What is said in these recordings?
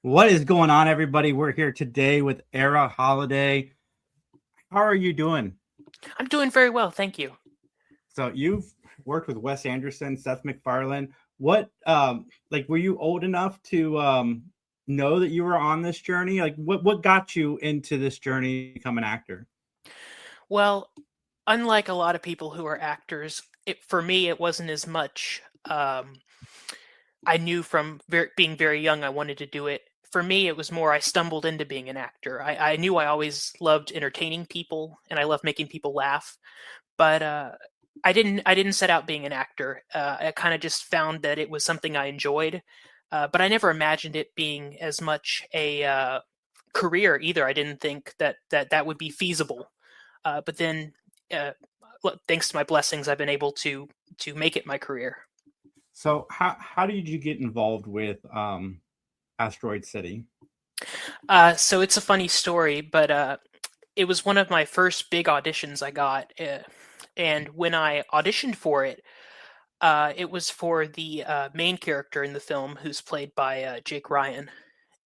What is going on, everybody? We're here today with Ara Hollyday. How are you doing? I'm doing very well, thank you. So you've worked with Wes Anderson, Seth MacFarlane. What, were you old enough to know that you were on this journey? Like, what got you into this journey to become an actor? Well, unlike a lot of people who are actors, for me, it wasn't as much. I knew from being very young I wanted to do it. For me, it was more I stumbled into being an actor. I knew I always loved entertaining people, and I loved making people laugh. But I didn't set out being an actor. I kind of just found that it was something I enjoyed. But I never imagined it being as much a career either. I didn't think that would be feasible. But then, uh, thanks to my blessings, I've been able to make it my career. So how did you get involved with Asteroid City? So it's a funny story, but it was one of my first big auditions I got. And when I auditioned for it, it was for the main character in the film, who's played by Jake Ryan.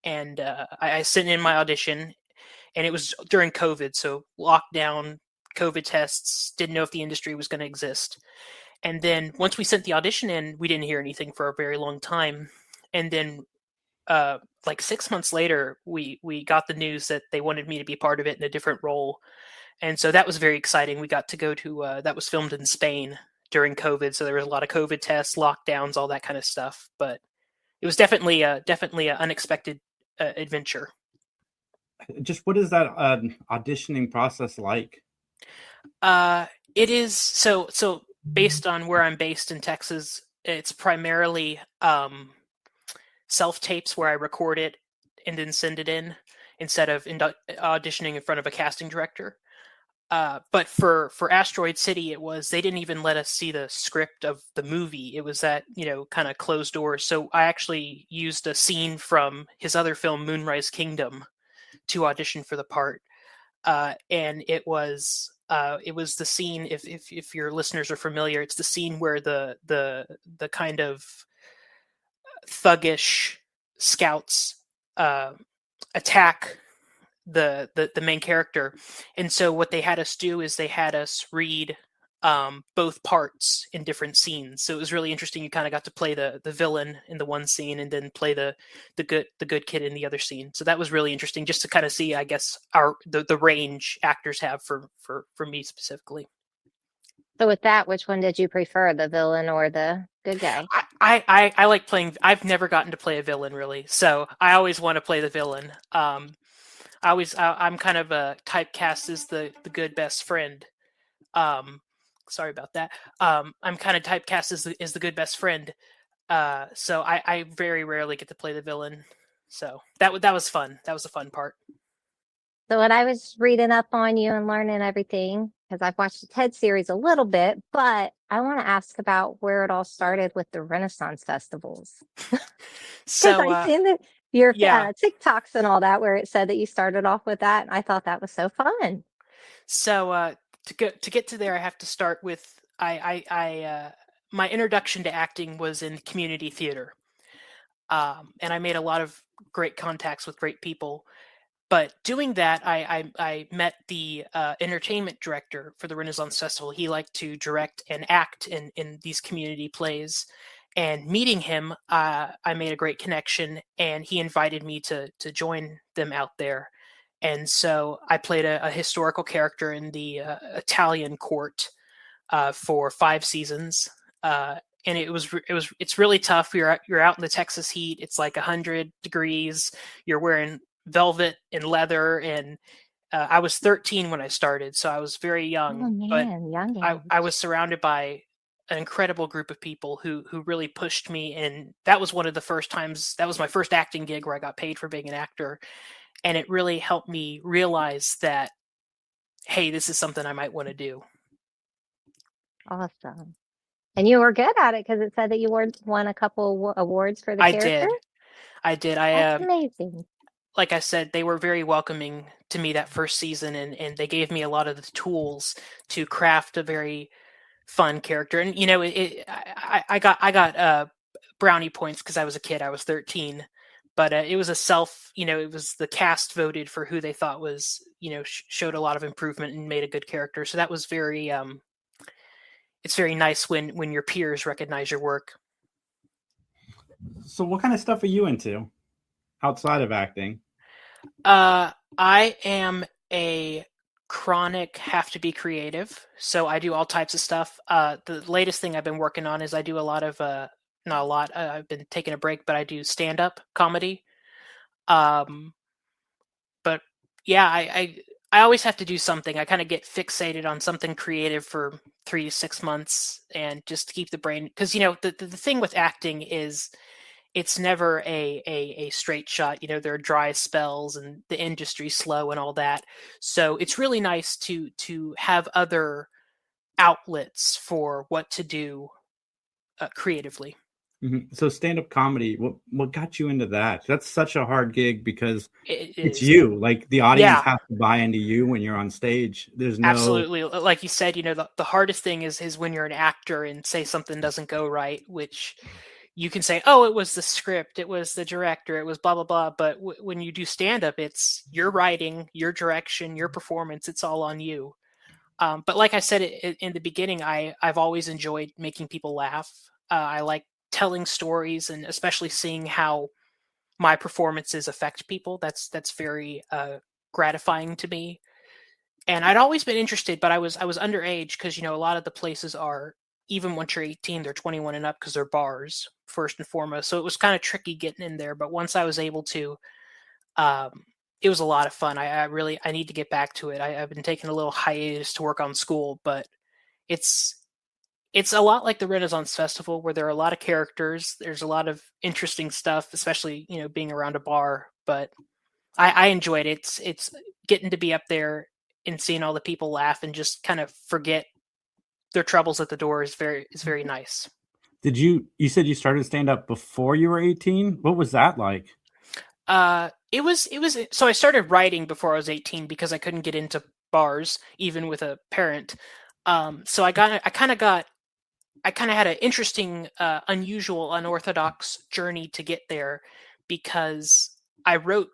And I sent in my audition, and it was during COVID, so lockdown, COVID tests, didn't know if the industry was going to exist. And then once we sent the audition in, we didn't hear anything for a very long time. And then like 6 months later, we got the news that they wanted me to be part of it in a different role. And so that was very exciting. We got to go to that was filmed in Spain during COVID, so there was a lot of COVID tests, lockdowns, all that kind of stuff. But it was definitely an unexpected adventure. Just what is that auditioning process like? It is so based on where I'm based in Texas, it's primarily self tapes where I record it and then send it in instead of auditioning in front of a casting director. But for Asteroid City, it was they didn't even let us see the script of the movie. It was that kind of closed doors. So I actually used a scene from his other film, Moonrise Kingdom, to audition for the part, and it was the scene. If your listeners are familiar, it's the scene where the kind of thuggish scouts attack the main character. And so what they had us do is they had us read both parts in different scenes. So it was really interesting. You kind of got to play the villain in the one scene and then play the good kid in the other scene. So that was really interesting, just to kind of see, I guess, the range actors have for me specifically. So with that, which one did you prefer, the villain or the good guy? I like playing. I've never gotten to play a villain really, so I always want to play the villain. I'm kind of a typecast as the good best friend. Sorry about that. I'm kind of typecast as the good best friend. So I very rarely get to play the villain. So that was fun. That was a fun part. So when I was reading up on you and learning everything, because I've watched the TED series a little bit, but I want to ask about where it all started with the Renaissance festivals. So I've seen your TikToks and all that, where it said that you started off with that. And I thought that was so fun. So to get to there, I have to start with my introduction to acting was in community theater, and I made a lot of great contacts with great people. But doing that, I met the entertainment director for the Renaissance Festival. He liked to direct and act in these community plays. And meeting him, I made a great connection, and he invited me to join them out there. And so I played a historical character in the Italian court for 5 seasons. And it's really tough. You're out in the Texas heat. It's like 100 degrees. You're wearing velvet and leather, and I was 13 when I started, so I was very young. Oh, man, young. I was surrounded by an incredible group of people who really pushed me, and that was one of the first times. That was my first acting gig where I got paid for being an actor, and it really helped me realize that, hey, this is something I might want to do. Awesome. And you were good at it, because it said that you won a couple awards for the character. I did. That's amazing. Like I said, they were very welcoming to me that first season, and they gave me a lot of the tools to craft a very fun character. And I got brownie points because I was a kid. I was 13, but it was it was the cast voted for who they thought was, showed a lot of improvement and made a good character. So that was it's very nice when your peers recognize your work. So what kind of stuff are you into outside of acting? I am a chronic have to be creative, so I do all types of stuff. The latest thing I've been working on is I do a lot of not a lot. I've been taking a break, but I do stand-up comedy. Um, but yeah, I always have to do something. I kind of get fixated on something creative for 3 to 6 months, and just to keep the brain, because the thing with acting is it's never a straight shot. There are dry spells and the industry's slow and all that. So it's really nice to have other outlets for what to do creatively. Mm-hmm. So stand-up comedy, what got you into that? That's such a hard gig because it's is. you. Like the audience Yeah. has to buy into you when you're on stage. There's no Absolutely. Like you said, the hardest thing is when you're an actor and say something doesn't go right, which you can say, oh, it was the script, it was the director, it was blah, blah, blah. But when you do stand-up, it's your writing, your direction, your performance. It's all on you. But like I said in the beginning, I've always enjoyed making people laugh. I like telling stories, and especially seeing how my performances affect people. That's very gratifying to me. And I'd always been interested, but I was underage, because a lot of the places are, even once you're 18, they're 21 and up, because they're bars first and foremost. So it was kind of tricky getting in there. But once I was able to, it was a lot of fun. I need to get back to it. I've been taking a little hiatus to work on school, but it's a lot like the Renaissance Festival, where there are a lot of characters. There's a lot of interesting stuff, especially being around a bar. But I enjoyed it. It's getting to be up there and seeing all the people laugh and just kind of forget their troubles at the door is very nice. Did you said you started stand-up before you were 18? What was that like? It was so I started writing before I was 18 because I couldn't get into bars even with a parent. So I kind of had an interesting, unusual, unorthodox journey to get there, because I wrote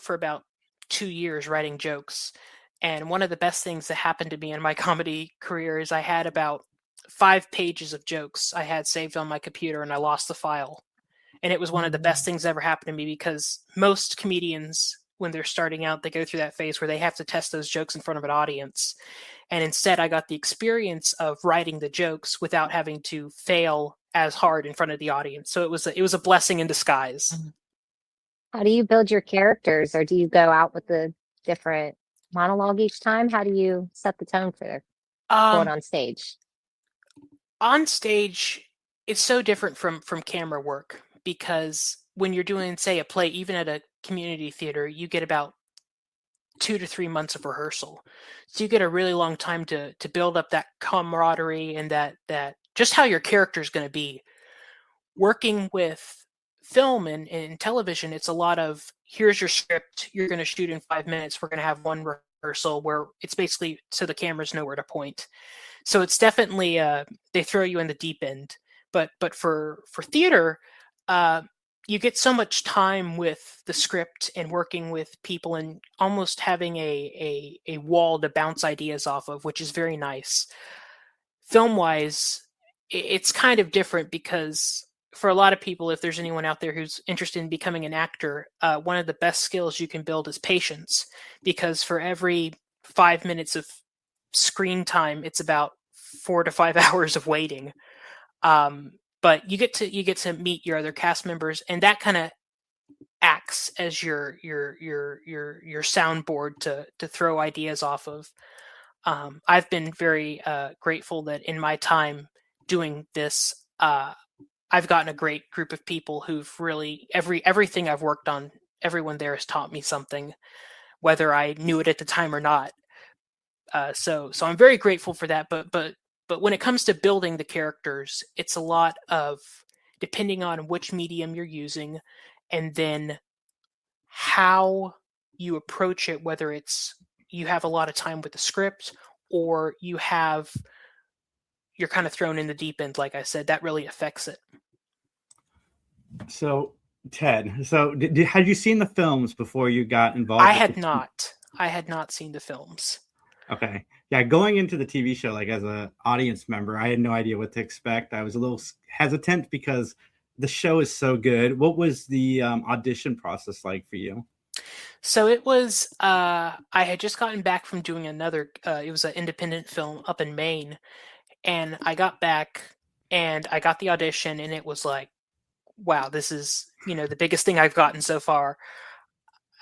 for about 2 years writing jokes. And one of the best things that happened to me in my comedy career is I had about 5 pages of jokes I had saved on my computer, and I lost the file. And it was one of the best things ever happened to me, because most comedians, when they're starting out, they go through that phase where they have to test those jokes in front of an audience. And instead, I got the experience of writing the jokes without having to fail as hard in front of the audience. So it was a blessing in disguise. How do you build your characters, or do you go out with a different monologue each time? How do you set the tone for going on stage? On stage, it's so different from camera work, because when you're doing, say, a play, even at a community theater, you get about 2 to 3 months of rehearsal. So you get a really long time to build up that camaraderie and that just how your character is going to be. Working with film and television, it's a lot of, here's your script, you're going to shoot in 5 minutes, we're going to have one rehearsal, where it's basically so the cameras know where to point. So it's definitely they throw you in the deep end. But for theater, you get so much time with the script and working with people and almost having a wall to bounce ideas off of, which is very nice. Film wise, it's kind of different, because for a lot of people, if there's anyone out there who's interested in becoming an actor, one of the best skills you can build is patience, because for every 5 minutes of screen time, it's about 4 to 5 hours of waiting. But you get to meet your other cast members, and that kind of acts as your soundboard to throw ideas off of. I've been very grateful that in my time doing this, I've gotten a great group of people who've really everything I've worked on, everyone there has taught me something, whether I knew it at the time or not. So I'm very grateful for that. But when it comes to building the characters, it's a lot of, depending on which medium you're using, and then how you approach it, whether it's you have a lot of time with the script, or you're kind of thrown in the deep end, like I said, that really affects it. So Ted. So, had you seen the films before you got involved? I had not. I had not seen the films. Okay. Yeah, going into the TV show, like as an audience member, I had no idea what to expect. I was a little hesitant because the show is so good. What was the audition process like for you? So it was, I had just gotten back from doing another, it was an independent film up in Maine. And I got back and I got the audition, and it was like, wow, this is, the biggest thing I've gotten so far.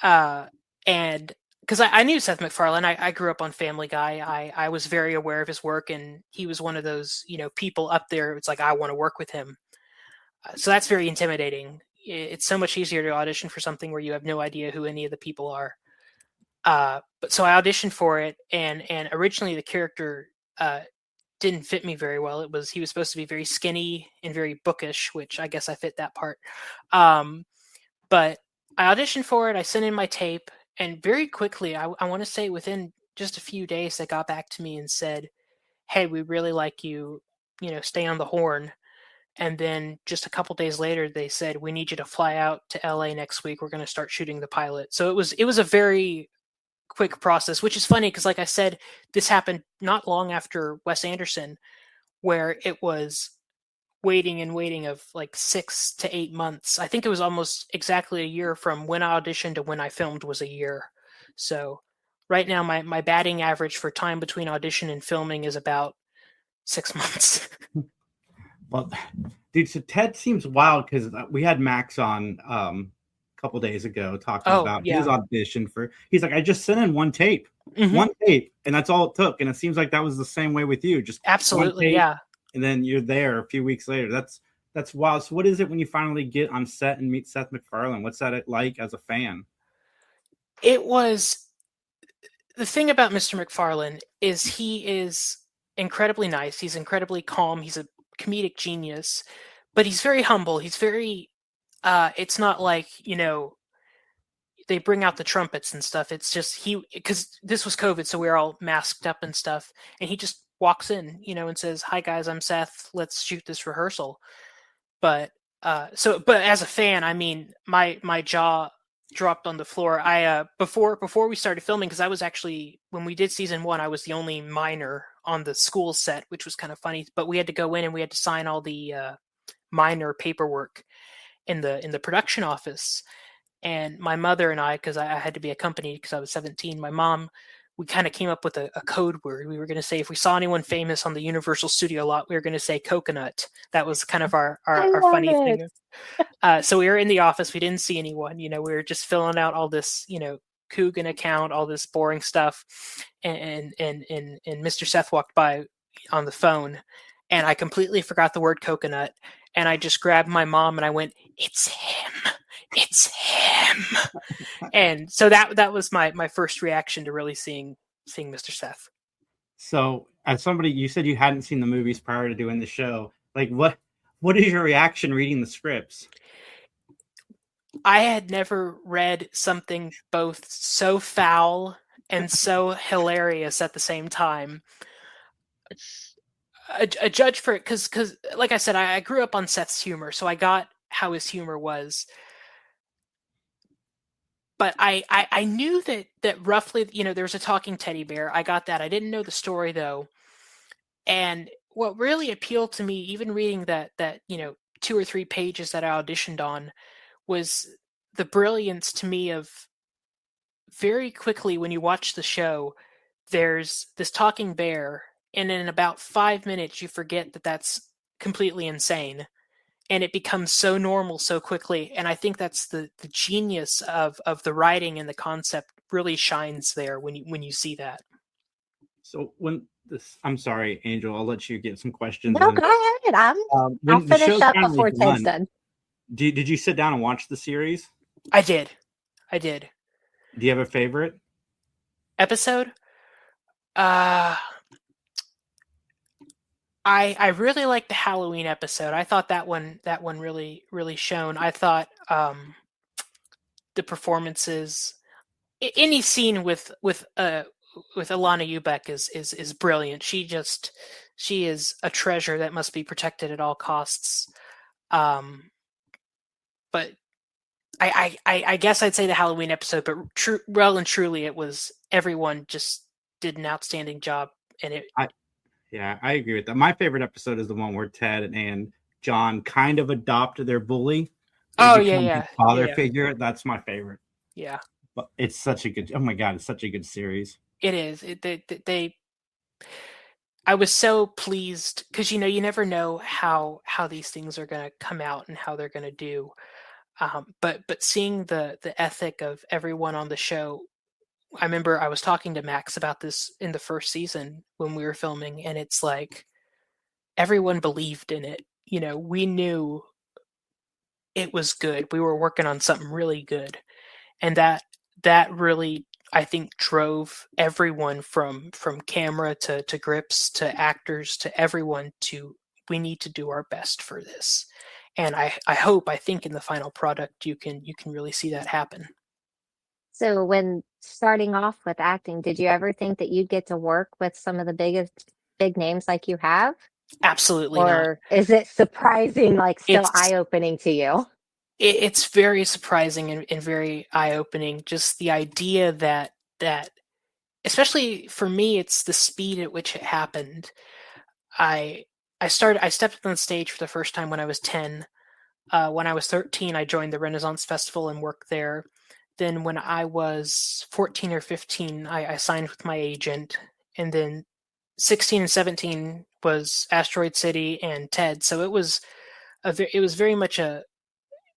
And because I knew Seth MacFarlane, I grew up on Family Guy. I was very aware of his work, and he was one of those, people up there. It's like, I want to work with him. So that's very intimidating. It's so much easier to audition for something where you have no idea who any of the people are. But so I auditioned for it, and originally the character didn't fit me very well. He was supposed to be very skinny and very bookish, which I guess I fit that part. But I auditioned for it. I sent in my tape, and very quickly, I want to say within just a few days, they got back to me and said, "Hey, we really like you. Stay on the horn." And then just a couple days later, they said, "We need you to fly out to LA next week. We're going to start shooting the pilot." So it was a very quick process, which is funny because, like I said, this happened not long after Wes Anderson, where it was waiting and waiting of like 6 to 8 months. I think it was almost exactly a year from when I auditioned to when I filmed was a year. So right now, my batting average for time between audition and filming is about 6 months. Well, dude, so Ted seems wild because we had Max on a couple days ago talking about his audition for. He's like, I just sent in one tape, and that's all it took. And it seems like that was the same way with you. Just absolutely, yeah. And then you're there a few weeks later. That's wild. So, what is it when you finally get on set and meet Seth MacFarlane? What's that like as a fan? It was the thing about Mr. MacFarlane is he is incredibly nice. He's incredibly calm. He's a comedic genius, but he's very humble. He's very it's not like they bring out the trumpets and stuff. It's just because this was COVID, so we were all masked up and stuff, and he just walks in and says, "Hi guys, I'm Seth, let's shoot this rehearsal." But but as a fan, I mean, my jaw dropped on the floor. I before we started filming, because I was actually, when we did season 1, I was the only minor on the school set, which was kind of funny. But we had to go in and we had to sign all the minor paperwork in the production office. And my mother and I, because I had to be accompanied because I was 17, my mom, we kind of came up with a code word. We were going to say, if we saw anyone famous on the Universal Studio lot, we were going to say coconut. That was kind of our funny thing. So we were in the office. We didn't see anyone. We were just filling out all this, Coogan account, all this boring stuff. And Mr. Seth walked by on the phone, and I completely forgot the word coconut. And I just grabbed my mom and I went, "It's him. It's him." And so that was my first reaction to really seeing Mr. Seth. So, as somebody, you said you hadn't seen the movies prior to doing the show. Like, what is your reaction reading the scripts? I had never read something both so foul and so hilarious at the same time. A judge for it, because like I said, I grew up on Seth's humor, so I got how his humor was. But I knew that roughly, there's a talking teddy bear. I got that. I didn't know the story though. And what really appealed to me, even reading that 2 or 3 pages that I auditioned on, was the brilliance to me of, very quickly when you watch the show, there's this talking bear, and in about 5 minutes you forget that that's completely insane. And it becomes so normal so quickly. And I think that's the genius of the writing, and the concept really shines there when you see that. So I'm sorry, Angel, I'll let you get some questions. No, go ahead. I'll finish up before Ted's done. Did you sit down and watch the series? I did. Do you have a favorite episode? I really liked the Halloween episode. I thought that one really shone. I thought the performances, any scene with Alana Ubek is brilliant. She is a treasure that must be protected at all costs. But I guess I'd say the Halloween episode, but well and truly, it was everyone just did an outstanding job, and it. Yeah, I agree with that. My favorite episode is the one where Ted and John kind of adopt their bully. Oh Become yeah, his father yeah. figure. That's my favorite. Yeah, But it's such a good. Oh my god, it's such a good series. it is. I was so pleased because you never know how these things are going to come out and how they're going to do. But seeing the ethic of everyone on the show, I remember I was talking to Max about this in the first season when we were filming, and it's like everyone believed in it. We knew it was good. We were working on something really good, and that really, I think, drove everyone from camera to grips to actors to everyone to, we need to do our best for this. And I think in the final product you can really see that happen. So when starting off with acting, did you ever think that you'd get to work with some of the big names like you have? Absolutely not. Or is it surprising, like still It's eye-opening to you? it's very surprising and very eye-opening. Just the idea that especially for me, it's the speed at which it happened. I stepped on the stage for the first time when I was 10. When I was 13, I joined the Renaissance Festival and worked there. Then when I was 14 or 15, I signed with my agent. And then 16 and 17 was Asteroid City and TED. So it was very much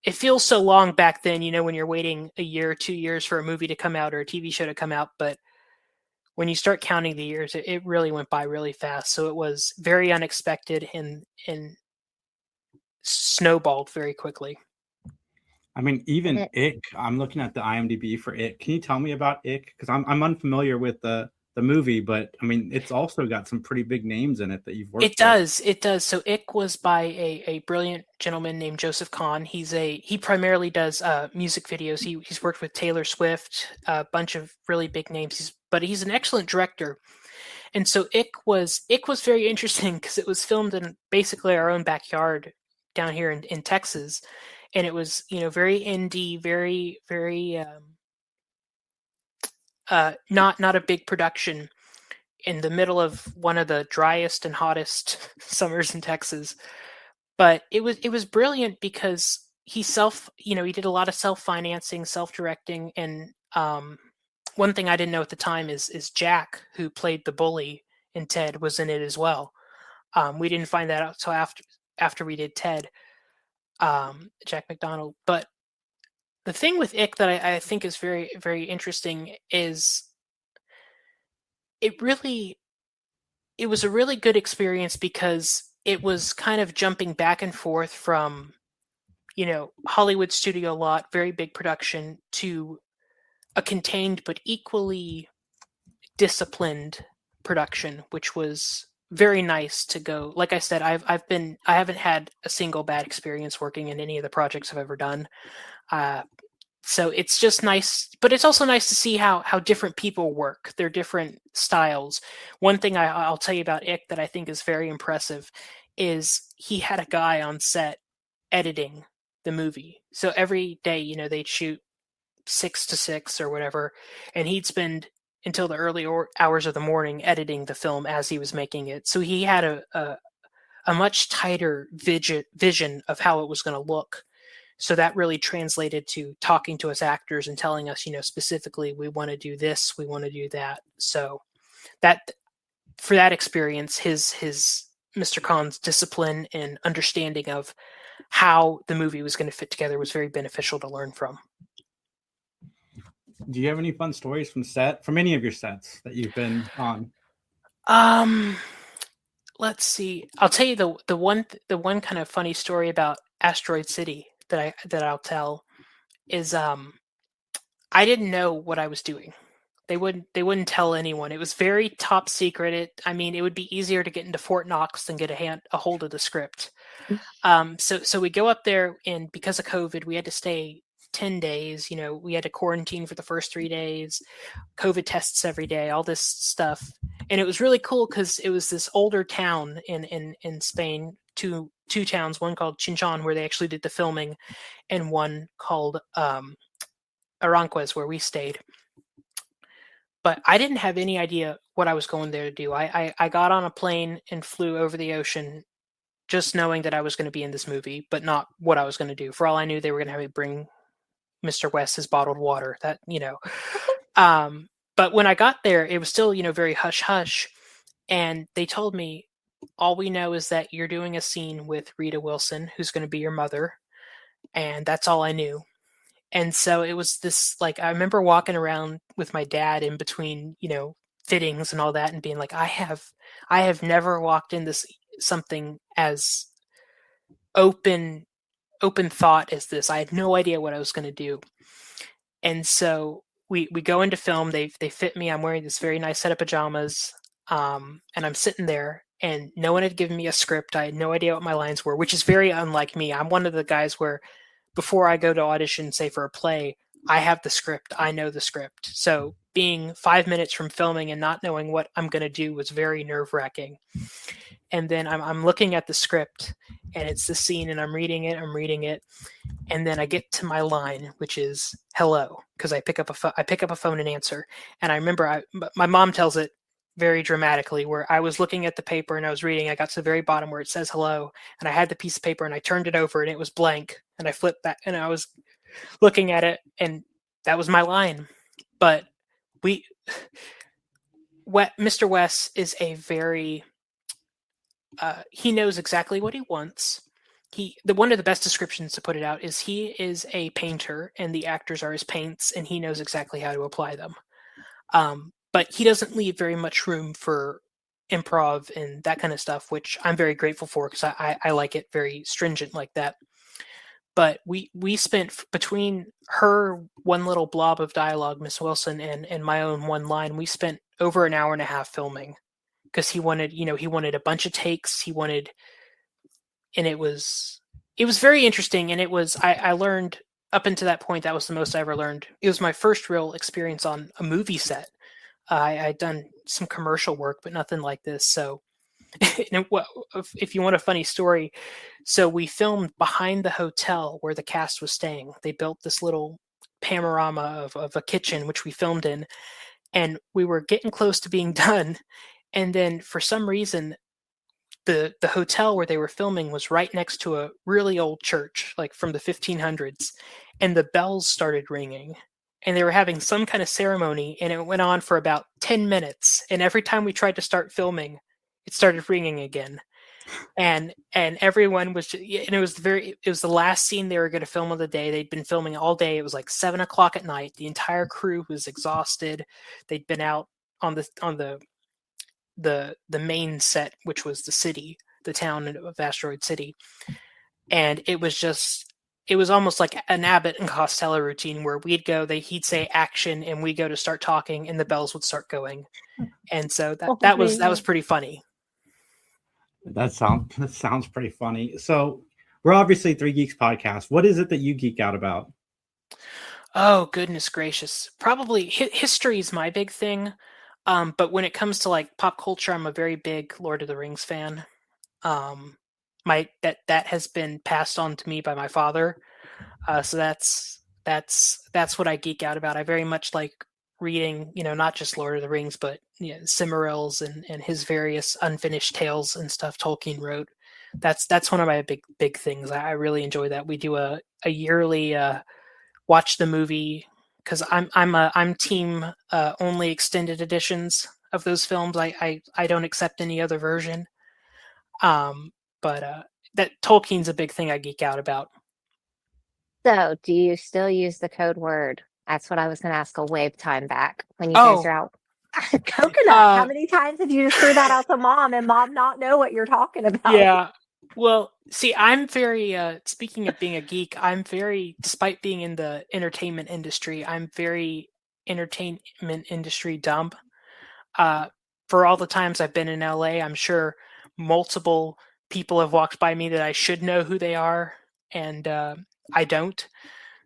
it feels so long back then, when you're waiting a year, 2 years for a movie to come out or a TV show to come out. But when you start counting the years, it really went by really fast. So it was very unexpected and snowballed very quickly. I mean, even Ick. I'm looking at the IMDb for Ick. Can you tell me about Ick? Because I'm unfamiliar with the movie, but I mean, it's also got some pretty big names in it that you've worked with. It does. So Ick was by a brilliant gentleman named Joseph Kahn. He primarily does music videos. He's worked with Taylor Swift, a bunch of really big names. But he's an excellent director. And so Ick was very interesting because it was filmed in basically our own backyard down here in Texas, and it was very indie, very very not a big production in the middle of one of the driest and hottest summers in Texas. But it was brilliant because he did a lot of self-financing, self-directing, and one thing I didn't know at the time is Jack, who played the bully in Ted, was in it as well. We didn't find that out until after we did Ted, Jack McDonald. But the thing with Ick that I think is very, very interesting is it was a really good experience because it was kind of jumping back and forth from, Hollywood studio lot, very big production, to a contained but equally disciplined production, which was very nice to go. Like I said, I haven't had a single bad experience working in any of the projects I've ever done. So it's just nice, but it's also nice to see how different people work, their different styles. One thing I'll tell you about Ick that I think is very impressive is he had a guy on set editing the movie. So every day, they'd shoot 6 to 6 or whatever, and he'd spend until the early hours of the morning editing the film as he was making it. So he had a much tighter vision of how it was going to look. So that really translated to talking to us actors and telling us, specifically, we want to do this, we want to do that. So that, for that experience, his Mr. Khan's discipline and understanding of how the movie was going to fit together was very beneficial to learn from. Do you have any fun stories from any of your sets that you've been on? Let's see. I'll tell you the one kind of funny story about Asteroid City that I'll tell is I didn't know what I was doing. They wouldn't tell anyone. It was very top secret. It would be easier to get into Fort Knox than get a hold of the script. So we go up there, and because of COVID, we had to stay 10 days. We had to quarantine for the first 3 days, COVID tests every day, all this stuff. And it was really cool because it was this older town in Spain, two towns, one called Chinchon, where they actually did the filming, and one called Aranjuez, where we stayed. But I didn't have any idea what I was going there to do. I got on a plane and flew over the ocean, just knowing that I was going to be in this movie, but not what I was going to do. For all I knew, they were going to have me bring Mr. West his bottled water. That, you know. But when I got there, it was still, very hush hush. And they told me, all we know is that you're doing a scene with Rita Wilson, who's going to be your mother. And that's all I knew. And so it was this, like, I remember walking around with my dad in between, fittings and all that, and being like, I have never walked into something as open thought as this. I had no idea what I was going to do. And so we go into film. They fit me. I'm wearing this very nice set of pajamas, and I'm sitting there, and no one had given me a script. I had no idea what my lines were, which is very unlike me. I'm one of the guys where before I go to audition, say for a play, I have the script. I know the script. So being 5 minutes from filming and not knowing what I'm going to do was very nerve-wracking. And then I'm looking at the script, and it's the scene, and I'm reading it. And then I get to my line, which is hello, because I pick up a phone and answer. And I remember my mom tells it very dramatically, where I was looking at the paper and I was reading. I got to the very bottom where it says hello, and I had the piece of paper and I turned it over and it was blank. And I flipped that and I was looking at it, and that was my line. But Mr. West is a very he knows exactly what he wants. One of the best descriptions to put it out is he is a painter and the actors are his paints, and he knows exactly how to apply them. But he doesn't leave very much room for improv and that kind of stuff, which I'm very grateful for, because I like it very stringent like that. But we spent between her one little blob of dialogue, Miss Wilson, and my own one line, we spent over an hour and a half filming, because he wanted a bunch of takes. And it was very interesting. And I learned up until that point, that was the most I ever learned. It was my first real experience on a movie set. I'd done some commercial work, but nothing like this. So if you want a funny story, so we filmed behind the hotel where the cast was staying. They built this little panorama of a kitchen, which we filmed in, and we were getting close to being done. And then for some reason, the hotel where they were filming was right next to a really old church, like from the 1500s, and the bells started ringing. And they were having some kind of ceremony, and it went on for about 10 minutes. And every time we tried to start filming, it started ringing again. And everyone was just, and it was the last scene they were going to film of the day. They'd been filming all day. It was like 7:00 at night. The entire crew was exhausted. They'd been out on the main set, which was the town of Asteroid City. And it was almost like an Abbott and Costello routine, where we'd go, he'd say action, and we go to start talking, and the bells would start going. And so that was pretty funny. That sounds pretty funny. So we're obviously Three Geeks Podcast. What is it that you geek out about? Oh, goodness gracious. Probably history is my big thing. But when it comes to like pop culture, I'm a very big Lord of the Rings fan. That has been passed on to me by my father. So that's what I geek out about. I very much like reading, not just Lord of the Rings, but Cimmerils and his various unfinished tales and stuff Tolkien wrote. That's one of my big things. I really enjoy that. We do a yearly watch the movie, because I'm team only extended editions of those films. I don't accept any other version. But that Tolkien's a big thing I geek out about. So, do you still use the code word? That's what I was going to ask a wave time back when you guys are out. Coconut. How many times have you just threw that out to mom and mom not know what you're talking about? Yeah. Well, see, I'm very, speaking of being a geek, despite being in the entertainment industry, I'm very entertainment industry dumb. For all the times I've been in LA, I'm sure multiple people have walked by me that I should know who they are, and I don't.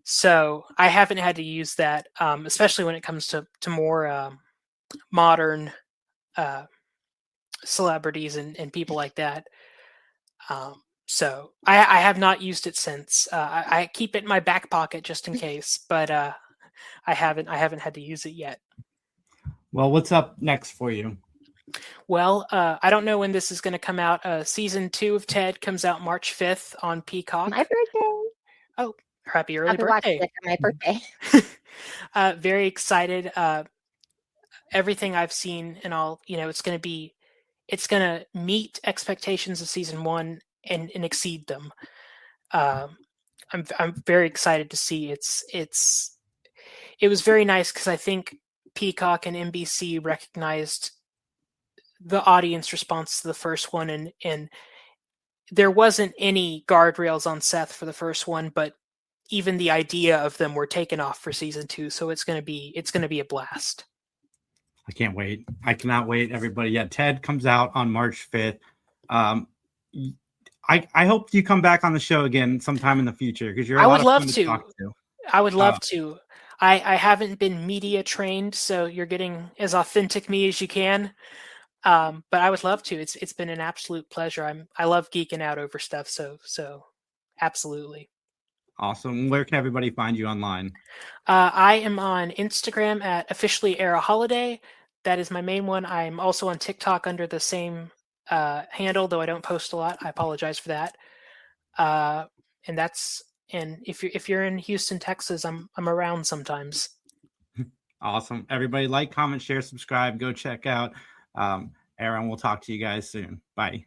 So I haven't had to use that, especially when it comes to more modern celebrities and people like that. So I have not used it since. I keep it in my back pocket just in case, but I haven't had to use it yet. Well, what's up next for you? Well, I don't know when this is going to come out. Season 2 of Ted comes out March 5th on Peacock. My birthday. Oh, happy early I'll be watching birthday! it for my birthday. Very excited. Everything I've seen and all, it's going to meet expectations of season 1 and exceed them. I'm very excited to see. It was very nice because I think Peacock and NBC recognized the audience response to the first one, and there wasn't any guardrails on Seth for the first one, but even the idea of them were taken off for season 2. So it's going to be a blast. I can't wait. I cannot wait, everybody. Yeah, Ted comes out on March 5th. I hope you come back on the show again sometime in the future because you're a lot of fun to talk to. I would love to. I haven't been media trained, so you're getting as authentic me as you can. But I would love to. It's been an absolute pleasure. I love geeking out over stuff. So absolutely. Awesome. Where can everybody find you online? I am on Instagram at officially Ara Hollyday. That is my main one. I'm also on TikTok under the same handle, though I don't post a lot. I apologize for that. And if you're in Houston, Texas, I'm around sometimes. Awesome. Everybody like, comment, share, subscribe. Go check out Aaron. We'll talk to you guys soon. Bye.